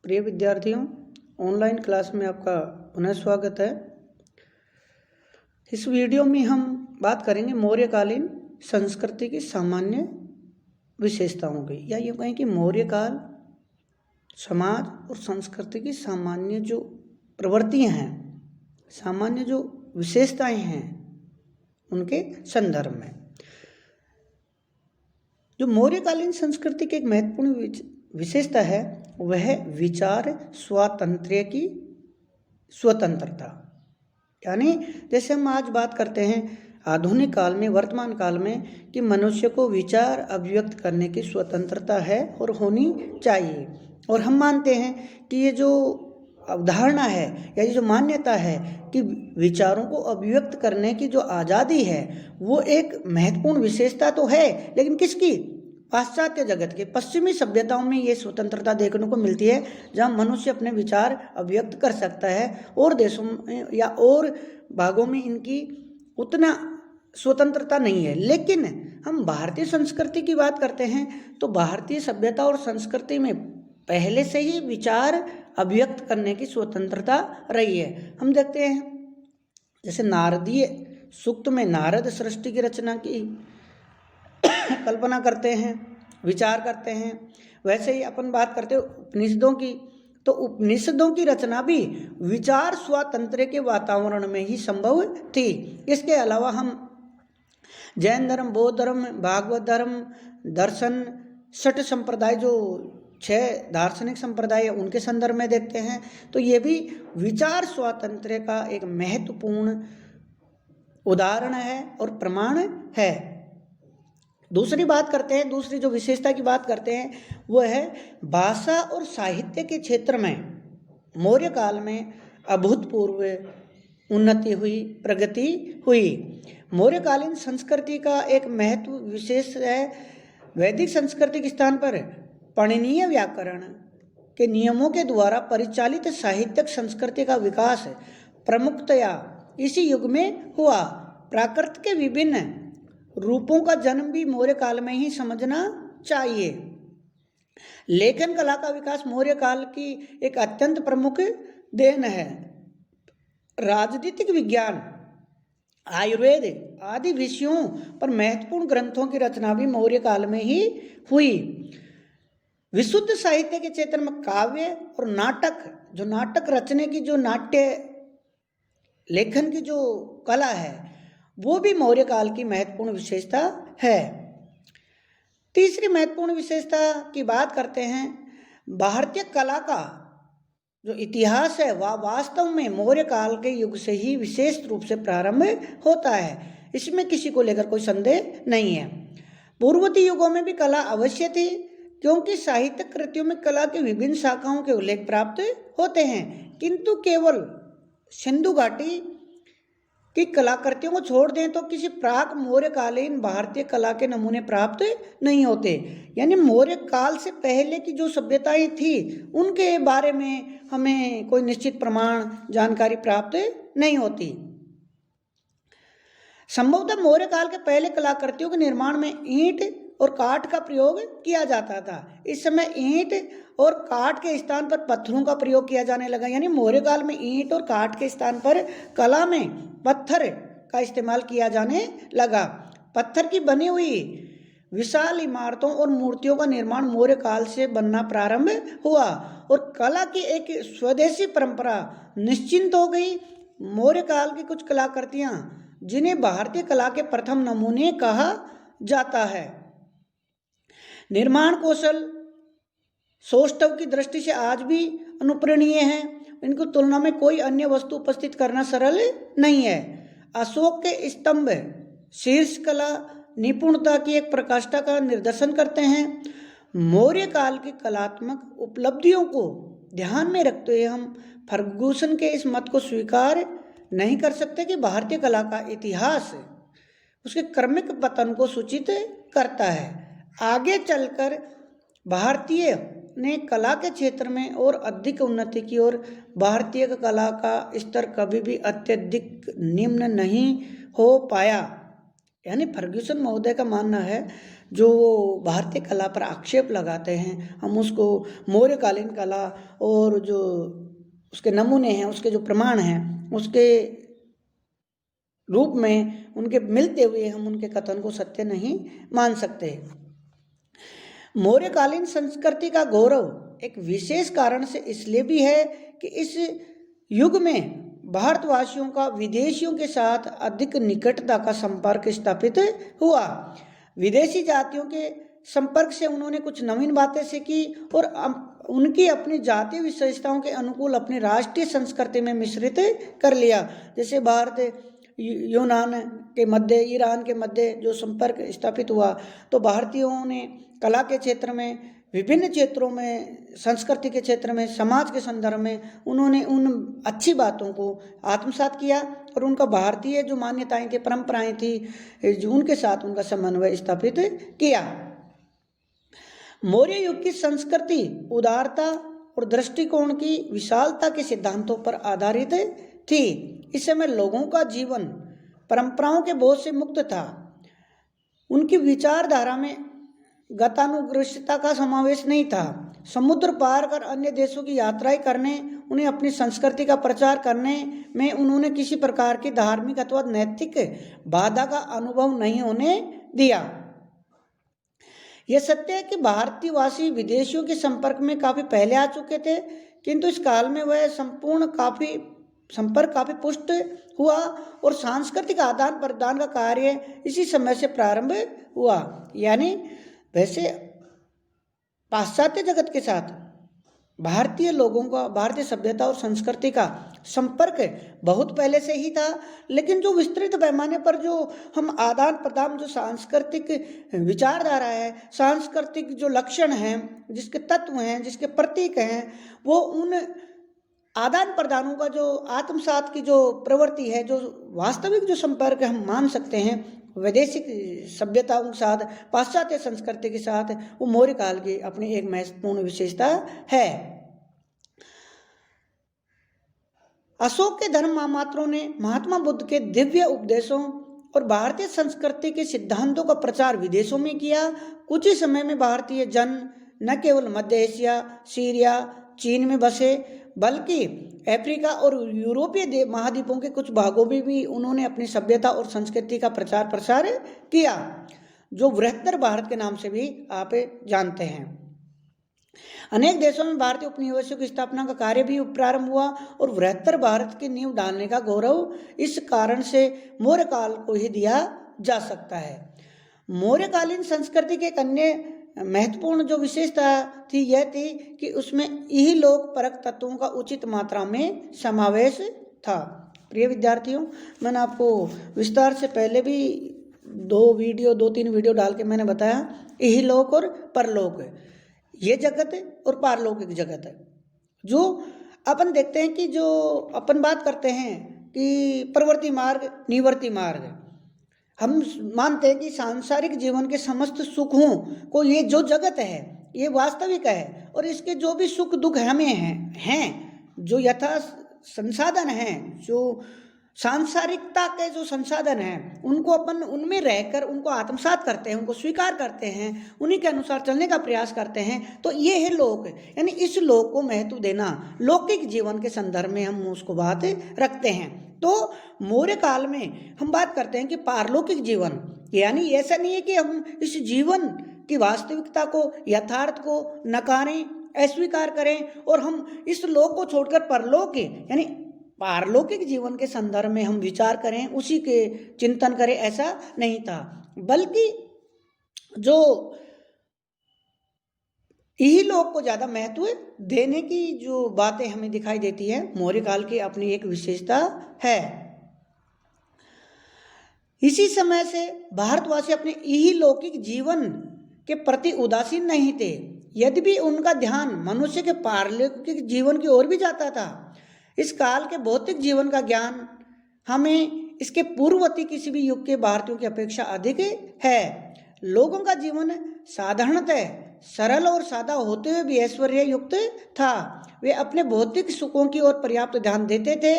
प्रिय विद्यार्थियों, online class में आपका पुनः स्वागत है। इस वीडियो में हम बात करेंगे मौर्यकालीन संस्कृति की सामान्य विशेषताओं की, या यूँ कहें कि मौर्यकाल समाज और संस्कृति की सामान्य जो प्रवृत्तियाँ हैं, सामान्य जो विशेषताएं हैं, उनके संदर्भ में। जो मौर्यकालीन संस्कृति की एक महत्वपूर्ण विशेषता है वह विचार स्वातंत्र्य की स्वतंत्रता। यानी जैसे हम आज बात करते हैं आधुनिक काल में, वर्तमान काल में, कि मनुष्य को विचार अभिव्यक्त करने की स्वतंत्रता है और होनी चाहिए। और हम मानते हैं कि ये जो अवधारणा है या ये जो मान्यता है कि विचारों को अभिव्यक्त करने की जो आज़ादी है वो एक महत्वपूर्ण विशेषता तो है, लेकिन किसकी? पाश्चात्य जगत के, पश्चिमी सभ्यताओं में ये स्वतंत्रता देखने को मिलती है, जहाँ मनुष्य अपने विचार अभिव्यक्त कर सकता है। और देशों में या और भागों में इनकी उतना स्वतंत्रता नहीं है। लेकिन हम भारतीय संस्कृति की बात करते हैं तो भारतीय सभ्यता और संस्कृति में पहले से ही विचार अभिव्यक्त करने की स्वतंत्रता रही है। हम देखते हैं जैसे नारदीय सूक्त में नारद सृष्टि की रचना की कल्पना करते हैं, विचार करते हैं। वैसे ही अपन बात करते हैं उपनिषदों की, तो उपनिषदों की रचना भी विचार स्वातंत्र्य के वातावरण में ही संभव थी। इसके अलावा हम जैन धर्म, बौद्ध धर्म, भागवत धर्म, दर्शन, षट संप्रदाय, जो 6 दार्शनिक संप्रदाय है, उनके संदर्भ में देखते हैं तो ये भी विचार स्वातंत्र्य का एक महत्वपूर्ण उदाहरण है और प्रमाण है। दूसरी बात करते हैं, दूसरी जो विशेषता की बात करते हैं वो है भाषा और साहित्य के क्षेत्र में मौर्य काल में अभूतपूर्व उन्नति हुई, प्रगति हुई। मौर्यकालीन संस्कृति का एक महत्व विशेष है वैदिक संस्कृति के स्थान पर पाणिनीय व्याकरण के नियमों के द्वारा परिचालित साहित्यिक संस्कृति का विकास प्रमुखतया इसी युग में हुआ। प्राकृत के विभिन्न रूपों का जन्म भी मौर्य काल में ही समझना चाहिए। लेखन कला का विकास मौर्य काल की एक अत्यंत प्रमुख देन है। राजनीतिक विज्ञान, आयुर्वेद आदि विषयों पर महत्वपूर्ण ग्रंथों की रचना भी मौर्य काल में ही हुई। विशुद्ध साहित्य के क्षेत्र में काव्य और नाटक, जो नाटक रचने की, जो नाट्य लेखन की जो कला है, वो भी मौर्य काल की महत्वपूर्ण विशेषता है। तीसरी महत्वपूर्ण विशेषता की बात करते हैं, भारतीय कला का जो इतिहास है वह वास्तव में मौर्य काल के युग से ही विशेष रूप से प्रारंभ होता है। इसमें किसी को लेकर कोई संदेह नहीं है। पूर्ववर्ती युगों में भी कला अवश्य थी, क्योंकि साहित्यिक कृतियों में कला की विभिन्न शाखाओं के उल्लेख प्राप्त होते हैं, किंतु केवल सिंधु घाटी की कलाकृतियों को छोड़ दें तो किसी प्राक मौर्यकालीन भारतीय कला के नमूने प्राप्त नहीं होते। यानी मौर्य काल से पहले की जो सभ्यताएं थी उनके बारे में हमें कोई निश्चित प्रमाण, जानकारी प्राप्त नहीं होती। संभवतः मौर्य काल के पहले कलाकृतियों के निर्माण में ईंट और काठ का प्रयोग किया जाता था। इस समय ईंट और काठ के स्थान पर पत्थरों का प्रयोग किया जाने लगा। यानी मौर्य काल में ईंट और काठ के स्थान पर कला में पत्थर का इस्तेमाल किया जाने लगा। पत्थर की बनी हुई विशाल इमारतों और मूर्तियों का निर्माण मौर्य काल से बनना प्रारंभ हुआ और कला की एक स्वदेशी परंपरा निश्चिंत हो गई। मौर्य काल की कुछ कलाकृतियां, जिन्हें भारतीय कला के प्रथम नमूने कहा जाता है, निर्माण कौशल सौष्ठव की दृष्टि से आज भी अनुप्रणीय है। इनकी तुलना में कोई अन्य वस्तु उपस्थित करना सरल नहीं है। अशोक के स्तंभ शीर्ष कला निपुणता की एक प्रकाष्ठा का निर्देशन करते हैं। मौर्य काल की कलात्मक उपलब्धियों को ध्यान में रखते हुए हम फर्गुसन के इस मत को स्वीकार नहीं कर सकते कि भारतीय कला का इतिहास उसके क्रमिक पतन को सूचित करता है। आगे चलकर भारतीय ने कला के क्षेत्र में और अधिक उन्नति की और भारतीय कला का स्तर कभी भी अत्यधिक निम्न नहीं हो पाया। यानी फर्ग्यूसन महोदय का मानना है जो भारतीय कला पर आक्षेप लगाते हैं, हम उसको मौर्यकालीन कला और जो उसके नमूने हैं, उसके जो प्रमाण हैं, उसके रूप में उनके मिलते हुए हम उनके कथन को सत्य नहीं मान सकते। मौर्यकालीन संस्कृति का गौरव एक विशेष कारण से इसलिए भी है कि इस युग में भारतवासियों का विदेशियों के साथ अधिक निकटता का संपर्क स्थापित हुआ। विदेशी जातियों के संपर्क से उन्होंने कुछ नवीन बातें सीखी और उनकी अपनी जातीय विशेषताओं के अनुकूल अपनी राष्ट्रीय संस्कृति में मिश्रित कर लिया। जैसे भारत यूनान के मध्य, ईरान के मध्य जो संपर्क स्थापित हुआ, तो भारतीयों ने कला के क्षेत्र में, विभिन्न क्षेत्रों में, संस्कृति के क्षेत्र में, समाज के संदर्भ में उन्होंने उन अच्छी बातों को आत्मसात किया और उनका भारतीय जो मान्यताएं थी, परंपराएं थी, उनके साथ उनका समन्वय स्थापित किया। मौर्य युग की संस्कृति उदारता और दृष्टिकोण की विशालता के सिद्धांतों पर आधारित थी। इस समय लोगों का जीवन परंपराओं के बोझ से मुक्त था। उनकी विचारधारा में गतानुगतिकता का समावेश नहीं था। समुद्र पार कर अन्य देशों की यात्राएं करने, उन्हें अपनी संस्कृति का प्रचार करने में उन्होंने किसी प्रकार की धार्मिक अथवा नैतिक बाधा का अनुभव नहीं होने दिया। यह सत्य है कि भारतीयवासी विदेशियों के संपर्क में काफी पहले आ चुके थे, किंतु इस काल में वह संपर्क काफी पुष्ट हुआ और सांस्कृतिक आदान प्रदान का कार्य इसी समय से प्रारंभ हुआ। यानी वैसे पाश्चात्य जगत के साथ भारतीय लोगों का, भारतीय सभ्यता और संस्कृति का संपर्क बहुत पहले से ही था, लेकिन जो विस्तृत पैमाने पर जो हम आदान प्रदान, जो सांस्कृतिक विचारधारा है, सांस्कृतिक जो लक्षण हैं, जिसके तत्व हैं, जिसके प्रतीक हैं, वो उन आदान प्रदानों का जो आत्मसात की जो प्रवृत्ति है, जो वास्तविक जो संपर्क हम मान सकते हैं वैदेशिक सभ्यताओं के साथ, पाश्चात्य संस्कृति के साथ, वो मौर्य काल की अपनी एक महत्वपूर्ण विशेषता है। अशोक के धर्म महामात्रों ने महात्मा बुद्ध के दिव्य उपदेशों और भारतीय संस्कृति के सिद्धांतों का प्रचार विदेशों में किया। कुछ ही समय में भारतीय जन न केवल मध्य एशिया, सीरिया, चीन में बसे, बल्कि अफ्रीका और यूरोपीय महाद्वीपों के कुछ भागों में भी उन्होंने अपनी सभ्यता और संस्कृति का प्रचार प्रसार किया, जो बृहत्तर भारत के नाम से भी आप जानते हैं। अनेक देशों में भारतीय उपनिवेशों की स्थापना का कार्य भी प्रारंभ हुआ और बृहत्तर भारत की नींव डालने का गौरव इस कारण से मौर्य काल को ही दिया जा सकता है। मौर्यकालीन संस्कृति के एक अन्य महत्वपूर्ण जो विशेषता थी यह थी कि उसमें यही लोक परक तत्वों का उचित मात्रा में समावेश था। प्रिय विद्यार्थियों, मैंने आपको विस्तार से पहले भी 2-3 वीडियो डाल के मैंने बताया यही लोक और परलोक, ये जगत और पारलौकिक जगत है। जो अपन देखते हैं कि जो अपन बात करते हैं कि प्रवृत्ति मार्ग, निवृत्ति मार्ग, हम मानते हैं कि सांसारिक जीवन के समस्त सुखों को ये जो जगत है ये वास्तविक है और इसके जो भी सुख दुख हमें हैं जो यथा संसाधन हैं, जो सांसारिकता के जो संसाधन हैं, उनको अपन उनमें रहकर उनको आत्मसात करते हैं, उनको स्वीकार करते हैं, उन्हीं के अनुसार चलने का प्रयास करते हैं, तो ये है लोक। यानी इस लोक को महत्व देना, लौकिक जीवन के संदर्भ में हम उसको बात रखते हैं। तो मौर्य काल में हम बात करते हैं कि पारलौकिक जीवन, यानी ऐसा नहीं है कि हम इस जीवन की वास्तविकता को, यथार्थ को नकारें, अस्वीकार करें और हम इस लोक को छोड़कर परलोक यानी पारलौकिक जीवन के संदर्भ में हम विचार करें, उसी के चिंतन करें, ऐसा नहीं था। बल्कि जो यही लोक को ज्यादा महत्व देने की जो बातें हमें दिखाई देती है, मौर्य काल की अपनी एक विशेषता है। इसी समय से भारतवासी अपने यही लौकिक जीवन के प्रति उदासीन नहीं थे, यद्यपि उनका ध्यान मनुष्य के पारलौकिक जीवन की ओर भी जाता था। इस काल के भौतिक जीवन का ज्ञान हमें इसके पूर्ववर्ती किसी भी युग के भारतीयों की अपेक्षा अधिक है। लोगों का जीवन साधारणतः सरल और सादा होते हुए भी ऐश्वर्य युक्त था। वे अपने भौतिक सुखों की ओर पर्याप्त ध्यान देते थे।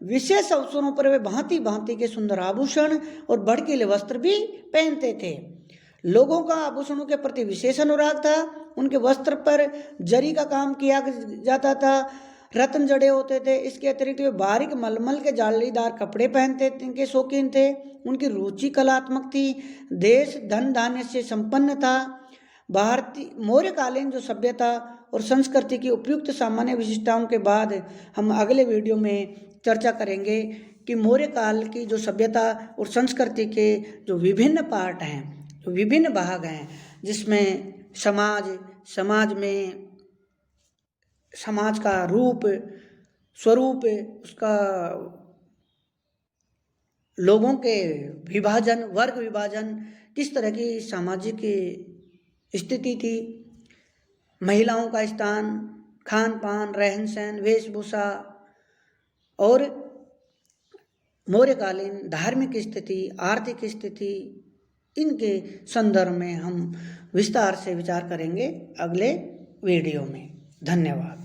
विशेष अवसरों पर वे भांति भांति के सुंदर आभूषण और भड़कीले वस्त्र भी पहनते थे। लोगों का आभूषणों के प्रति विशेष अनुराग था। उनके वस्त्र पर जरी का काम किया जाता था, रत्न जड़े होते थे। इसके अतिरिक्त वे बारीक मलमल के जालीदार कपड़े पहनते के शौकीन थे। उनकी रुचि कलात्मक थी। देश धन धान्य से संपन्न था। भारतीय मौर्यकालीन जो सभ्यता और संस्कृति की उपयुक्त सामान्य विशिष्टताओं के बाद हम अगले वीडियो में चर्चा करेंगे कि मौर्य काल की जो सभ्यता और संस्कृति के जो विभिन्न पार्ट हैं, जो विभिन्न भाग हैं, जिसमें समाज में समाज का रूप, स्वरूप, उसका लोगों के विभाजन, वर्ग विभाजन, किस तरह की सामाजिक स्थिति थी, महिलाओं का स्थान, खान पान, रहन सहन, वेशभूषा और मौर्यकालीन धार्मिक स्थिति, आर्थिक स्थिति, इनके संदर्भ में हम विस्तार से विचार करेंगे अगले वीडियो में। धन्यवाद।